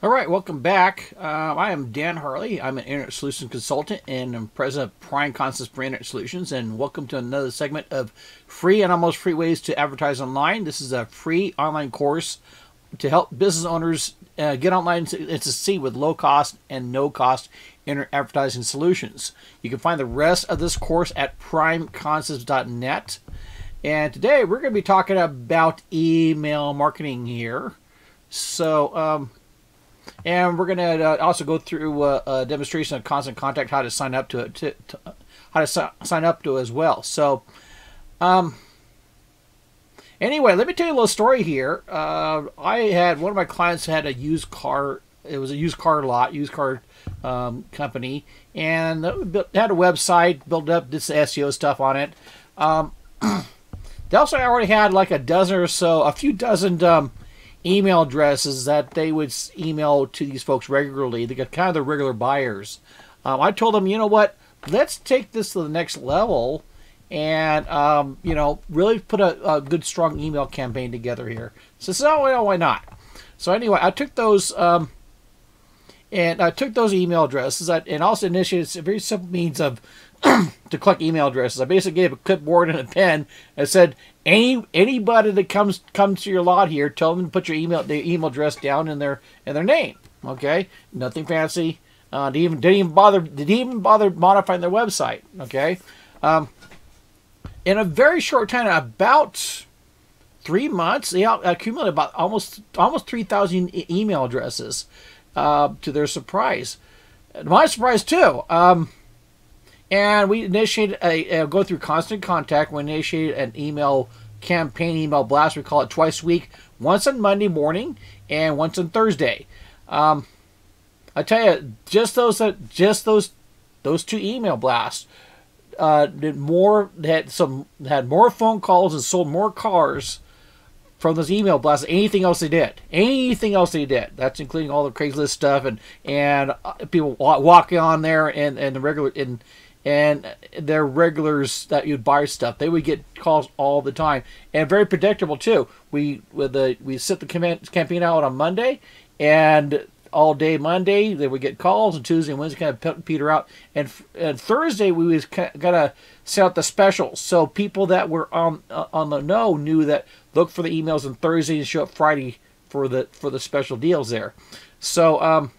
All right, welcome back. I am Dan Harley. I'm an Internet Solutions Consultant and I'm president of Prime Concepts for Internet Solutions. And welcome to another segment of free and almost free ways to advertise online. This is a free online course to help business owners get online and succeed with low cost and no cost internet advertising solutions. You can find the rest of this course at primeconcepts.net. And today we're going to be talking about email marketing here. And we're going to also go through a demonstration of Constant Contact, how to sign up to it, how to sign up to it as well. So, anyway, let me tell you a little story here. I had one of my clients had a used car. It was a used car company, and had a website built up, did some SEO stuff on it. They also already had like a few dozen email addresses that they would email to these folks regularly. They got kind of the regular buyers. I told them, you know what, let's take this to the next level and, really put a good, strong email campaign together here. So, well, why not? So anyway, I took those email addresses and also initiated a very simple means of to collect email addresses. I basically gave a clipboard and a pen and said, anybody that comes to your lot here, tell them to put their email address down in their name. Okay, nothing fancy. Didn't even bother modifying their website. Okay, in a very short time, about 3 months, they accumulated about almost 3,000 email addresses. To their surprise, my surprise too. And we initiated go through Constant Contact. We initiated an email campaign, email blast. We call it twice a week, once on Monday morning and once on Thursday. I tell you, just those two email blasts had more phone calls and sold more cars from those email blasts than anything else they did. That's including all the Craigslist stuff and people walking on there and the regular and their regulars that you'd buy stuff. They would get calls all the time and very predictable too. We set the campaign out on Monday, and all day Monday they would get calls, and Tuesday and Wednesday kind of peter out, and Thursday we was gonna set out the specials, so people that were on the know knew that look for the emails on Thursday and show up Friday for the special deals there. So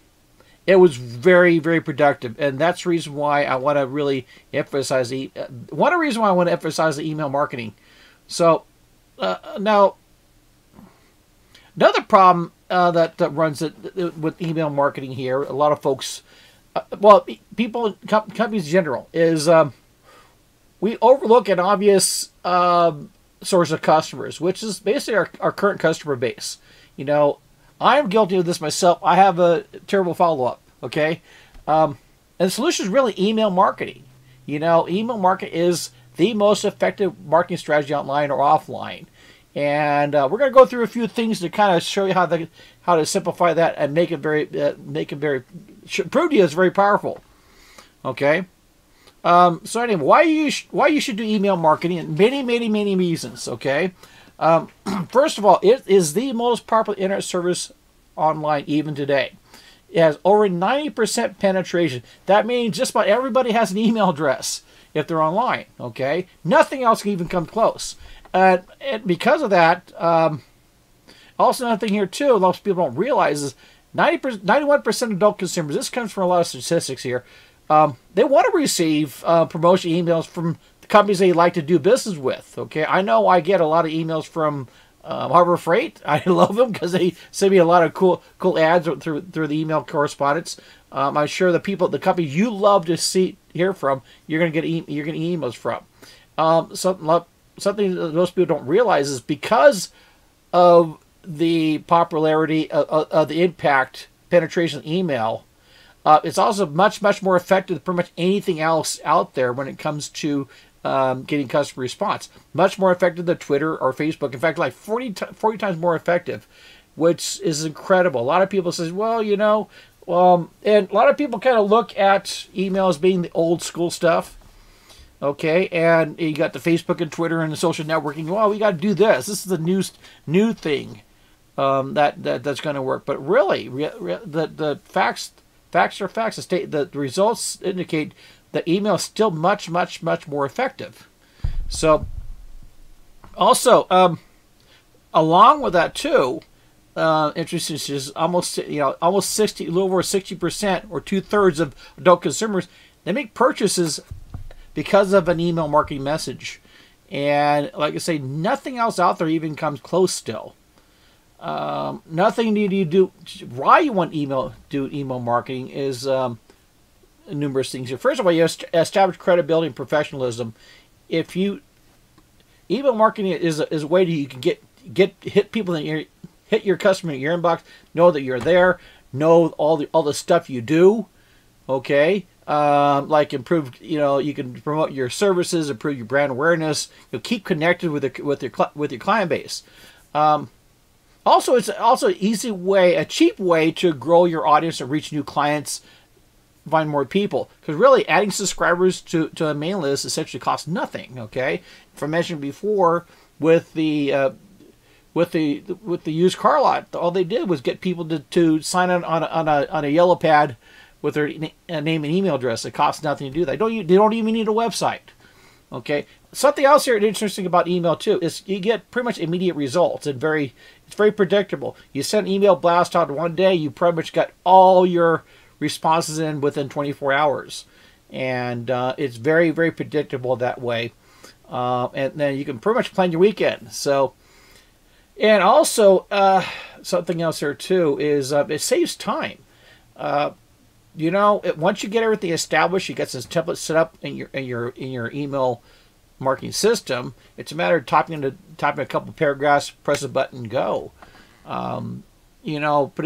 it was very, very productive, and that's the reason why I want to really emphasize the email marketing. So now, another problem that runs with email marketing here, a lot of folks, people, companies in general, is we overlook an obvious source of customers, which is basically our current customer base. I'm guilty of this myself. I have a terrible follow-up, okay? And the solution is really email marketing. Email marketing is the most effective marketing strategy online or offline. And we're going to go through a few things to kind of show you how to simplify that and make it prove to you it's very powerful. Okay? So anyway, why you should do email marketing, and many, many, many reasons, okay? First of all, it is the most popular internet service online even today. It has over 90% penetration. That means just about everybody has an email address if they're online, okay? Nothing else can even come close. And because of that, also another thing here too, most people don't realize is 91% of adult consumers, this comes from a lot of statistics here, they want to receive promotion emails from the companies they like to do business with. Okay, I know I get a lot of emails from Harbor Freight. I love them because they send me a lot of cool ads through the email correspondence. I'm sure the companies you love to hear from, you're gonna get emails from. Something that most people don't realize is because of the popularity of the impact penetration of email. It's also much, much more effective than pretty much anything else out there when it comes to getting customer response. Much more effective than Twitter or Facebook. In fact, like 40 times more effective, which is incredible. A lot of people say, well, and a lot of people kind of look at email as being the old school stuff. Okay, and you got the Facebook and Twitter and the social networking. Well, we got to do this. This is the new thing. that's going to work. But really, the facts are facts. The results indicate that email is still much more effective. So also, along with that too, interesting is almost 60, a little over 60% or 2/3 of adult consumers, they make purchases because of an email marketing message. And like I say, nothing else out there even comes close still. Nothing you do. Why you want do email marketing is numerous things. First of all, you establish credibility and professionalism. If you email marketing is a way that you can hit people in your hit your customer in your inbox, know that you're there, know all the stuff you do. Okay. Like improve, you can promote your services, improve your brand awareness. You'll keep connected with your client base. Also, it's also a cheap way to grow your audience and reach new clients, find more people. Because really, adding subscribers to a mailing list essentially costs nothing. Okay, if I mentioned before with the used car lot, all they did was get people to sign on a yellow pad with their name and email address. It costs nothing to do that. They don't even need a website. Okay. Something else here interesting about email too is you get pretty much immediate results and it's very predictable. You send an email blast out one day, you pretty much got all your responses in within 24 hours, and it's very predictable that way. And then you can pretty much plan your weekend. So, and also something else here too is it saves time. Once you get everything established, you get this template set up in your email marketing system. It's a matter of typing a couple of paragraphs, press a button, go. Putting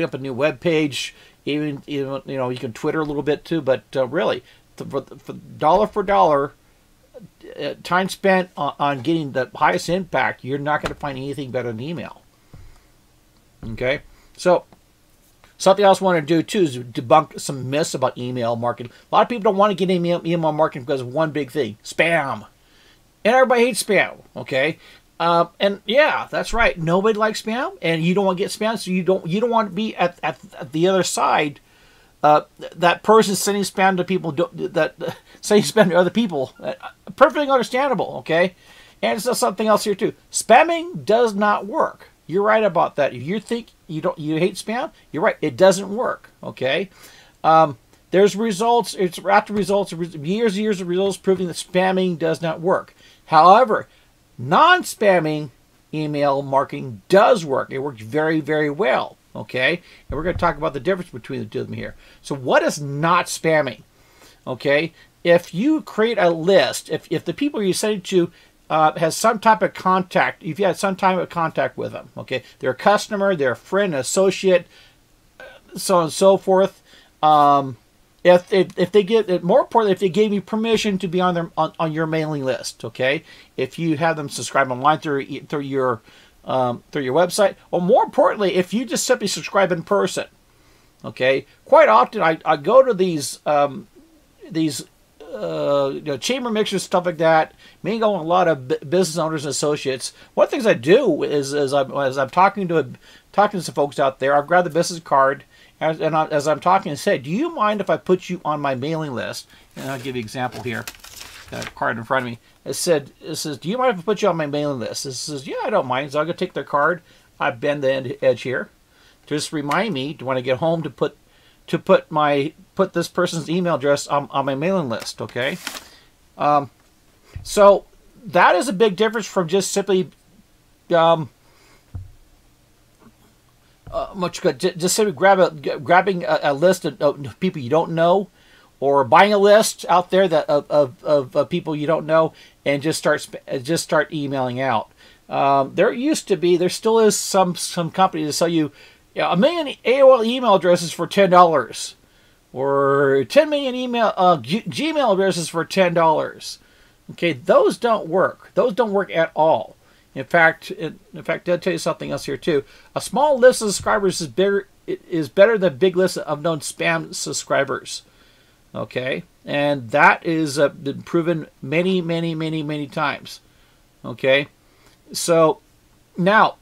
up a new web page, even you can Twitter a little bit too. But really, for dollar for dollar, time spent on getting the highest impact, you're not going to find anything better than email. Okay, so. Something else I want to do too is debunk some myths about email marketing. A lot of people don't want to get email marketing because of one big thing: spam. And everybody hates spam. Okay, and yeah, that's right. Nobody likes spam, and you don't want to get spam, so you don't want to be at the other side. That person sending spam to people sending spam to other people. Perfectly understandable. Okay, and it's something else here too. Spamming does not work. You're right about that. If you think you hate spam, you're right. It doesn't work. Okay. There's results. It's after results, years of results proving that spamming does not work. However, non-spamming email marketing does work. It works very well. Okay. And we're going to talk about the difference between the two of them here. So what is not spamming? Okay. If you create a list, if the people you send it to has some type of contact, if you had some type of contact with them, okay, they're a customer, they're a friend, an associate, so on and so forth. If they get, more importantly, if they gave you permission to be on your mailing list, okay, if you have them subscribe online through your website, or more importantly, if you just simply subscribe in person, okay. Quite often, I go to these chamber mixers, stuff like that. Mingle with a lot of business owners and associates. One of the things I do is as I'm talking to some folks out there, I've grabbed the business card, and as I'm talking, I say, "Do you mind if I put you on my mailing list?" And I'll give you an example here. Got a card in front of me. It says, "Do you mind if I put you on my mailing list?" It says, "Yeah, I don't mind." So I'm gonna take their card. I bend the edge here, to just remind me when I get home to put this person's email address on my mailing list. Okay, so that is a big difference from just simply just simply grabbing a list of people you don't know, or buying a list out there of people you don't know and just start emailing out. There still is some companies that sell you 1 million AOL email addresses for $10, or 10 million Gmail addresses for $10. Okay, those don't work. Those don't work at all. In fact, I'll tell you something else here too. A small list of subscribers is better than a big list of known spam subscribers. Okay, and that is been proven many times. Okay, so now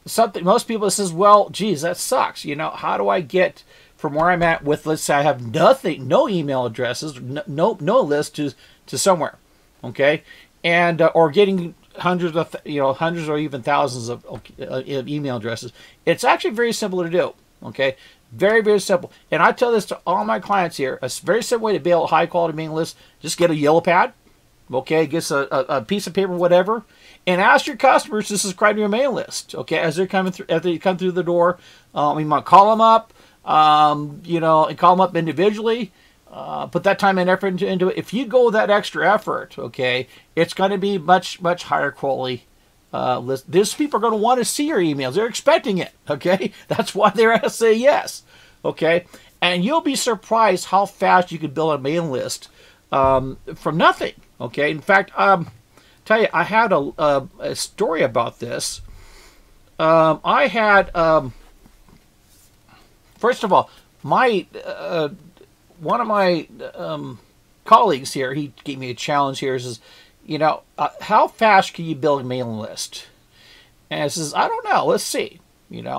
something most people says, well, geez, that sucks. You know, how do I get from where I'm at with, let's say I have nothing, no email addresses, no list to somewhere, okay, and or getting hundreds of hundreds or even thousands of email addresses. It's actually very simple to do, okay, very simple. And I tell this to all my clients here. A very simple way to build a high quality mailing list: just get a yellow pad, okay, get a piece of paper, whatever, and ask your customers to subscribe to your mailing list, okay, as they're coming through, as they come through the door. You might call them up, and call them up individually. Put that time and effort into it. If you go that extra effort, okay, it's going to be much higher quality list. These people are going to want to see your emails. They're expecting it, okay? That's why they're going to say yes, okay? And you'll be surprised how fast you can build a mailing list from nothing, okay? In fact, tell you, I had a story about this. I had, first of all, my one of my colleagues here, he gave me a challenge here. He says, how fast can you build a mailing list? And I says, I don't know. Let's see.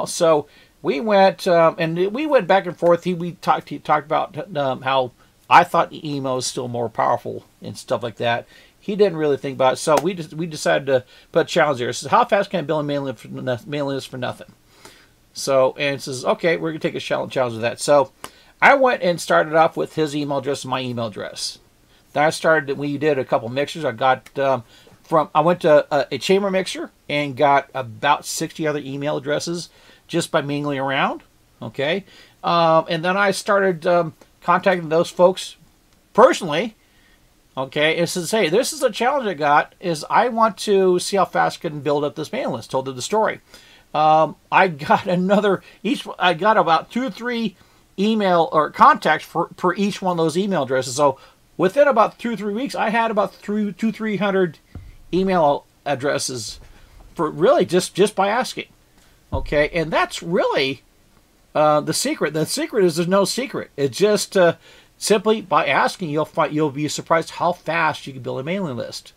So we went and we went back and forth. He talked about how I thought email was still more powerful and stuff like that. He didn't really think about it. So we decided to put a challenge here. It says, how fast can I build a mailing list for nothing? So, and it says, okay, we're going to take a challenge with that. So I went and started off with his email address and my email address. Then we did a couple mixers. I got I went to a chamber mixer and got about 60 other email addresses just by mingling around. Okay. And then I started contacting those folks personally. Okay. And says, hey, this is a challenge I got, is I want to see how fast I can build up this mailing list. Told them the story. I got I got about 2 or 3 email or contacts for each one of those email addresses. So within about 2 or 3 weeks, I had about 300 email addresses for really just by asking. Okay, and that's really the secret. The secret is there's no secret. It's just simply by asking, you'll be surprised how fast you can build a mailing list.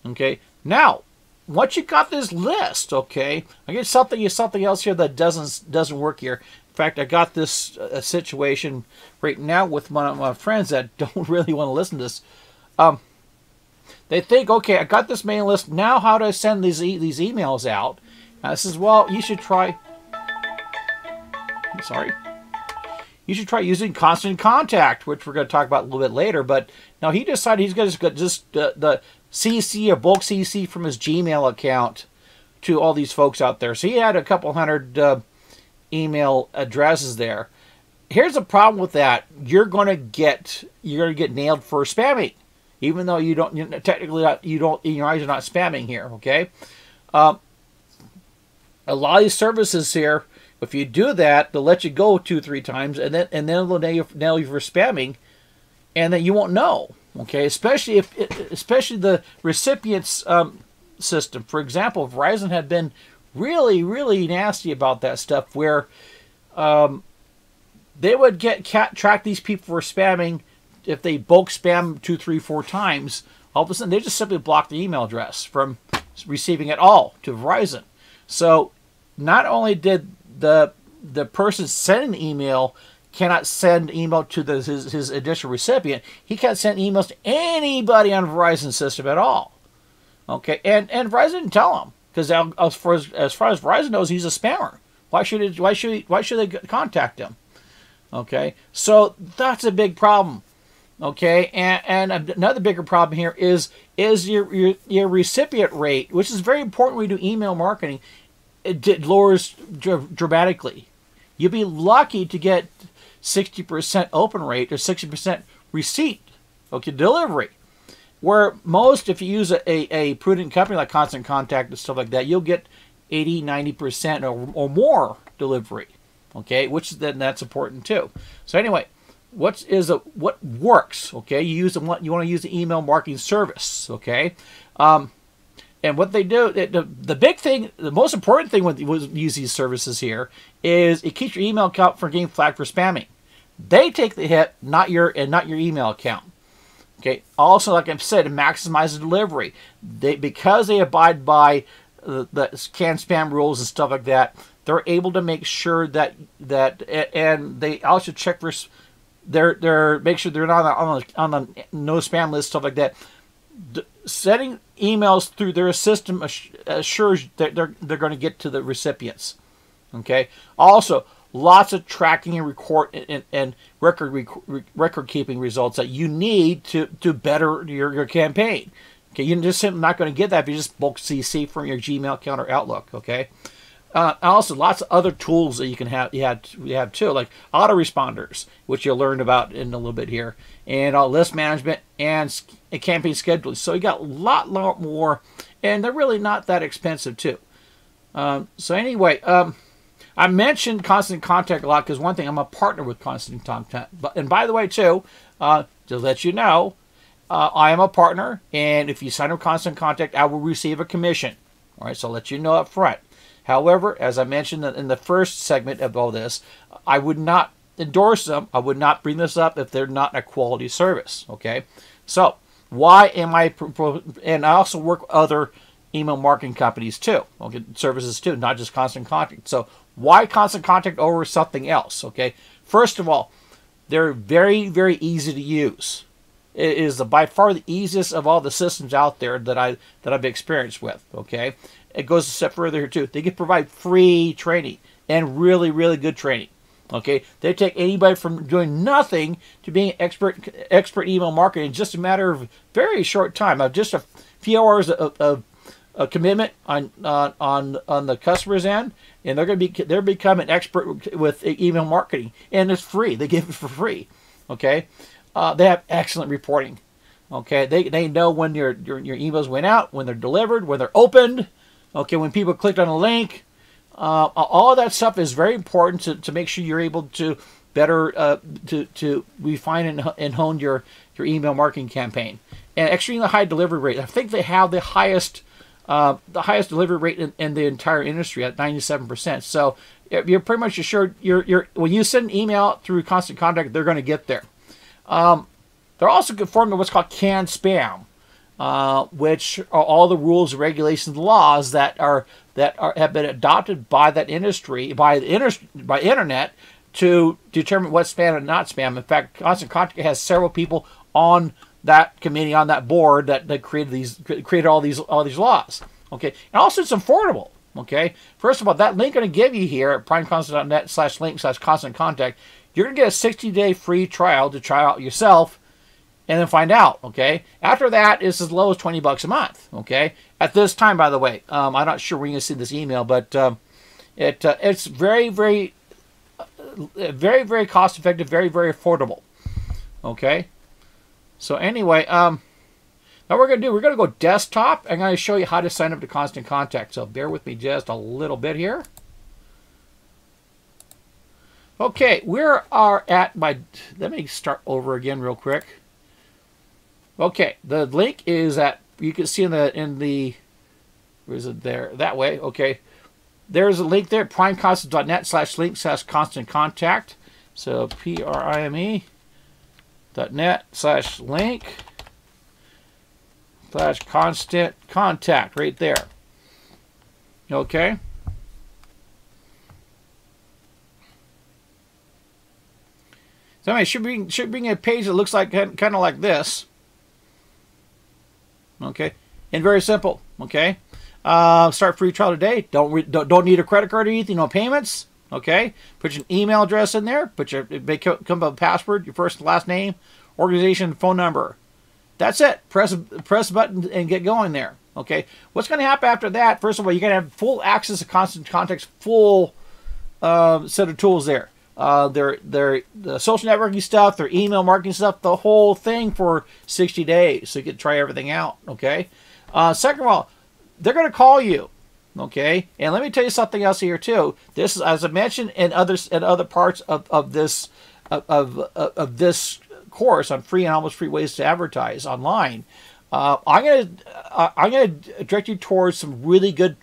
Okay, now once you got this list, okay, I get something else here that doesn't work here. In fact, I got this situation right now with one of my friends that don't really want to listen to this. They think, okay, I got this mailing list. Now how do I send these emails out? And I says, well, you should try... You should try using Constant Contact, which we're going to talk about a little bit later. But now he decided he's going to just the CC, a bulk CC from his Gmail account to all these folks out there. So he had a couple hundred... email addresses there. Here's the problem with that: you're gonna get nailed for spamming, even though technically your eyes are not spamming here. Okay, a lot of these services here, if you do that, they'll let you go 2 or 3 times, and then they'll nail you for spamming, and then you won't know. Okay, especially especially the recipient's system. For example, Verizon had been really nasty about that stuff, where they would track these people for spamming. If they bulk spam 2, 3, 4 times, all of a sudden they just simply block the email address from receiving at all to Verizon. So not only did the person sending the email cannot send email to his additional recipient, he can't send emails to anybody on Verizon's system at all. Okay, and Verizon didn't tell him. Because as far as Verizon knows, he's a spammer. Why should they contact him? Okay, so that's a big problem. Okay, and another bigger problem here is your recipient rate, which is very important when you do email marketing. It lowers dramatically. You'll be lucky to get 60% open rate or 60% receipt. Okay, delivery. Where most, if you use a prudent company like Constant Contact and stuff like that, you'll get 80, 90% or more delivery. Okay, that's important too. So anyway, what works? Okay, you want to use the email marketing service. Okay, and what they do, the big thing, the most important thing when you use these services here is it keeps your email account from getting flagged for spamming. They take the hit, not your email account. Okay. Also, like I've said, maximize the delivery. Because they abide by the can spam rules and stuff like that. They're able to make sure that and they also check for they're make sure they're not on the no spam list, stuff like that. Setting emails through their system assures that they're going to get to the recipients. Okay. Also, lots of tracking and record keeping results that you need to better your campaign. Okay, you're just simply not going to get that if you just bulk CC from your Gmail account or Outlook. Okay. Also, lots of other tools that you can have. You have too, like autoresponders, which you'll learn about in a little bit here, and list management and campaign scheduling. So you got a lot more, and they're really not that expensive too. So anyway, I mentioned Constant Contact a lot because one thing, I'm a partner with Constant Contact. And by the way, too, to let you know, I am a partner, and if you sign up with Constant Contact, I will receive a commission. All right, so I'll let you know up front. However, as I mentioned in the first segment of all this, I would not endorse them. I would not bring this up if they're not a quality service. Okay, so why am I? And I also work with other email marketing companies too. Okay, services too, not just Constant Contact. So why Constant Contact over something else? Okay, first of all, they're very, very easy to use. It is by far the easiest of all the systems out there that I've experienced with. Okay, it goes a step further here too. They can provide free training and really, really good training. Okay, they take anybody from doing nothing to being expert email marketing in just a matter of very short time, of just a few hours of a commitment on the customer's end, and they're becoming expert with email marketing, and it's free. They give it for free. Okay, they have excellent reporting. Okay, they know when your emails went out, when they're delivered, when they're opened. Okay, when people clicked on a link, all of that stuff is very important to make sure you're able to better to refine and hone your email marketing campaign. And extremely high delivery rate. I think they have the highest delivery rate in the entire industry at 97%. So you're pretty much assured when you send an email through Constant Contact, they're going to get there. They're also conformed to what's called canned spam, which are all the rules, regulations, laws that have been adopted by that industry, by internet, to determine what's spam and not spam. In fact, Constant Contact has several people on that committee, on that board that created all these laws. Okay, and also it's affordable. Okay, first of all, that link I'm going to give you here at primeconstant.net/link/constant contact, you're going to get a 60-day free trial to try out yourself, and then find out. Okay, after that, it's as low as $20 a month. Okay, at this time, by the way, I'm not sure when you're going to see this email, but it's very, very, very, very cost effective, very, very affordable. Okay. So anyway, now we're going to go desktop. I'm going to show you how to sign up to Constant Contact. So bear with me just a little bit here. Okay, we are at my, let me start over again real quick. Okay, the link is at, you can see in the where is it there? That way, okay. There's a link there, primeconstant.net/link/constant contact. So prime.net/link/constant contact right there. Okay. So anyway, should bring a page that looks like kind of like this. Okay, and very simple. Okay, start free trial today. Don't need a credit card or anything. No payments. Okay, put your email address in there. Put your come up a password, your first and last name, organization, phone number. That's it. Press a button and get going there. Okay, what's going to happen after that? First of all, you're going to have full access to Constant Contact's full set of tools there. The social networking stuff, their email marketing stuff, the whole thing for 60 days. So you can try everything out. Okay. Second of all, they're going to call you. Okay. And let me tell you something else here too. This is, as I mentioned in other parts of this this course on free and almost free ways to advertise online. I'm gonna direct you towards some really good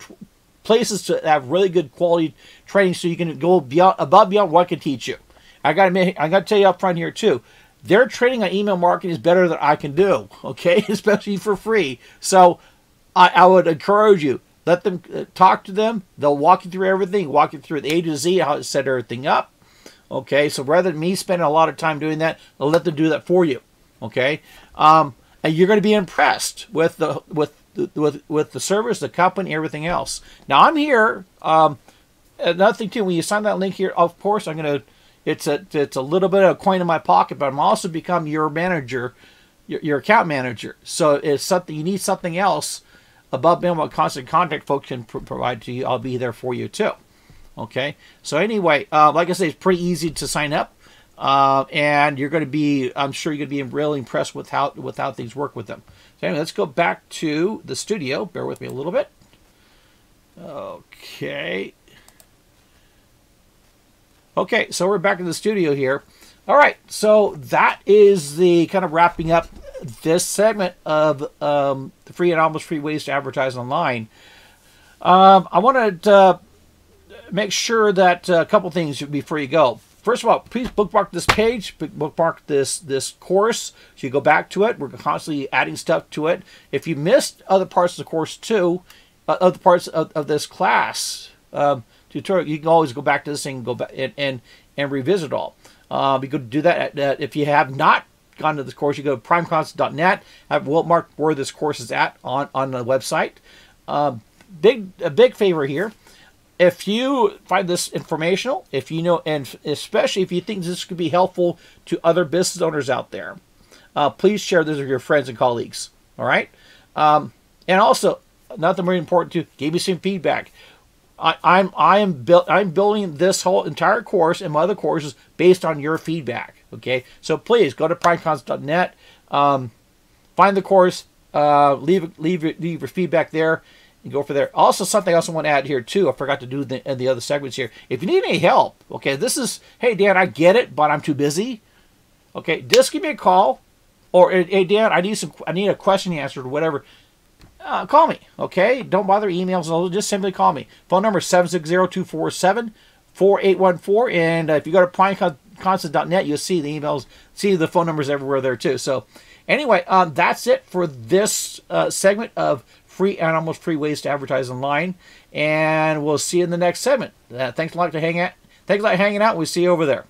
places to have really good quality training, so you can go above beyond what I can teach you. I gotta tell you up front here too. Their training on email marketing is better than I can do. Okay, especially for free. So I would encourage you, Let them talk to them. They'll walk you through everything, walk you through the A to Z, how to set everything up. Okay, so rather than me spending a lot of time doing that, I'll let them do that for you. Okay, and you're going to be impressed with the service, the company, everything else. Now I'm here. Another thing too, when you sign that link here, of course I'm going to. It's a little bit of a coin in my pocket, but I'm also become your manager, your account manager. So it's something you need something else above and what Constant Contact folks can provide to you. I'll be there for you too. Okay. So anyway, like I say, it's pretty easy to sign up, and you're going to be. I'm sure you're going to be really impressed with how things work with them. So anyway, let's go back to the studio. Bear with me a little bit. Okay. Okay, so we're back in the studio here. All right, so that is the kind of wrapping up this segment of the free and almost free ways to advertise online. I wanted to make sure that a couple things before you go. First of all, please bookmark this page, bookmark this course, so you go back to it. We're constantly adding stuff to it. If you missed other parts of the course too, other parts of this class, tutorial, you can always go back to this thing and go back and revisit all. You could do that if you have not gone to this course. You go to primeconstant.net. Have Will mark where this course is at on the website. A big favor here. If you find this informational, if you know, and especially if you think this could be helpful to other business owners out there, please share this with your friends and colleagues. All right, and also nothing very important too. Give me some feedback. I'm building this whole entire course and my other courses based on your feedback. Okay, so please go to primeconstant.net, find the course, leave your feedback there, and go for there. Also, something else I want to add here too. I forgot to do in the other segments here. If you need any help, okay, this is, hey Dan, I get it, but I'm too busy. Okay, just give me a call, or hey Dan, I need a question answered or whatever. Call me, okay? Don't bother emails. Just simply call me. Phone number is 760-247-4814. And if you go to primeconstant.net, you'll see the emails, see the phone numbers everywhere there too. So anyway, that's it for this segment of free and almost free ways to advertise online. And we'll see you in the next segment. Thanks a lot for hanging out. We'll see you over there.